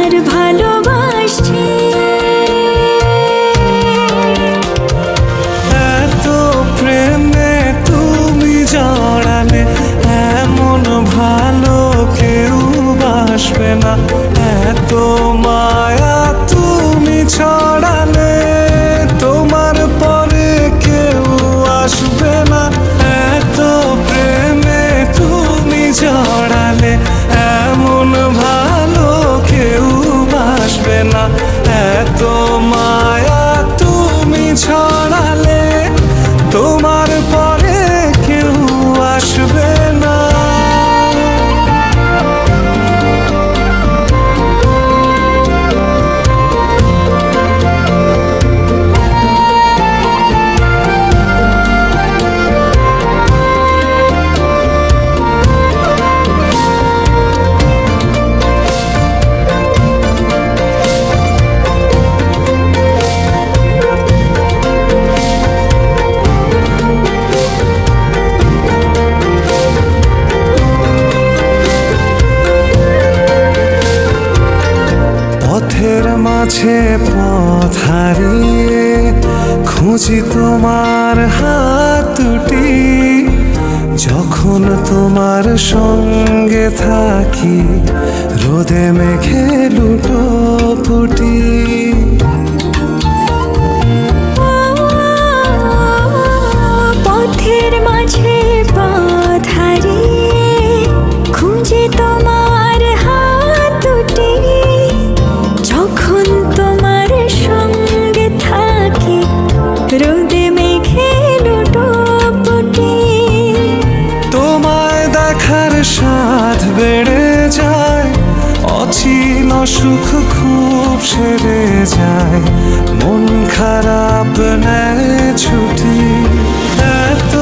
আর ভালোবাসছি। এত প্রেমে তুমি জড়ালে এমন ভালো কেউ বাসবে না। এত মায়া তুমি ছড়ালে তোমার পরে কেউ আসবে না। এত প্রেমে তুমি জড়ালে এমন ভালো কেউ বাসবে না। এত মায়া তুমি ছড়ালে তোমার পরে কেউ আসবে না। পথের মাঝে পথ হারিয়ে খুঁজি তোমার হাত দুটি। যখন তোমার সঙ্গে থাকি রোদে মেঘে লুটোপুটি। পথের মাঝে পথ হারিয়ে খুঁজে তোমার হাত দুটি। যখন তোমার সঙ্গে থাকি রোদে মেঘে লুটোপুটি। তোমায় দেখার স্বাদ বেড়ে যায়, অচিন সুখ খুব সেরে যায়। মন খারাপ নেয় ছুটি। এত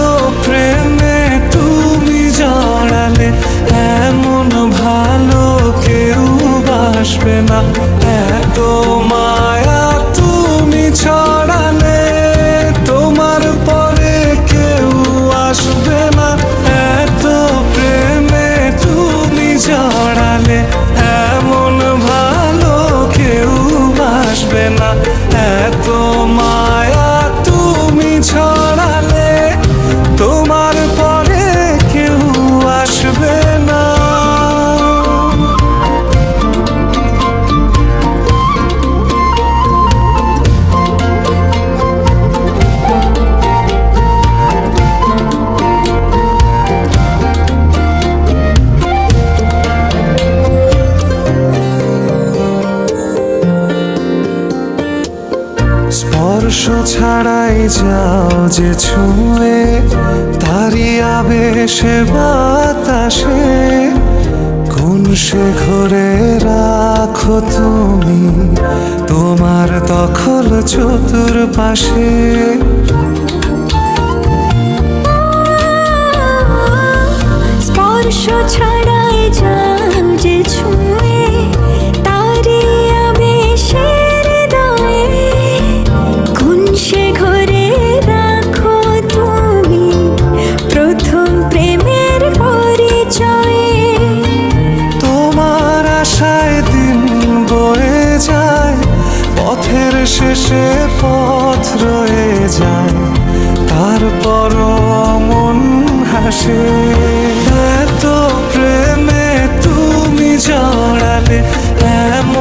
প্রেমে তুমি জড়ালে এমন ভালো কেউ বাসবে না। এত মায়া তুমি ছড়ালে তোমার পরে কেউ আসবে না। এত প্রেমে তুমি জড়ালে এমন ভালো কেউ বাসবে না। এত মায়া তুমি ছড়ালে তোমার পরে কেউ আসবে না। স্পর্শ ছাড়াই যাও যে ছুঁয়ে, তারি আবেশে বাতাসে। কোন সে ঘরে রাখো তুমি তোমার দখল চতুর্পাশে। স্পর্শ ছাড়াই যাও যে ছুঁয়ে, তারি আবেশের হৃদয়ে। কোন সে ঘরে রাখো তুমি প্রথম প্রেমের পরিচয়ে। তোমার আশায় দিন বয়ে যায়, পথের শেষে পথ রয়ে যায়। তারপরও মন হাসে। এত প্রেমে তুমি জড়ালে এমন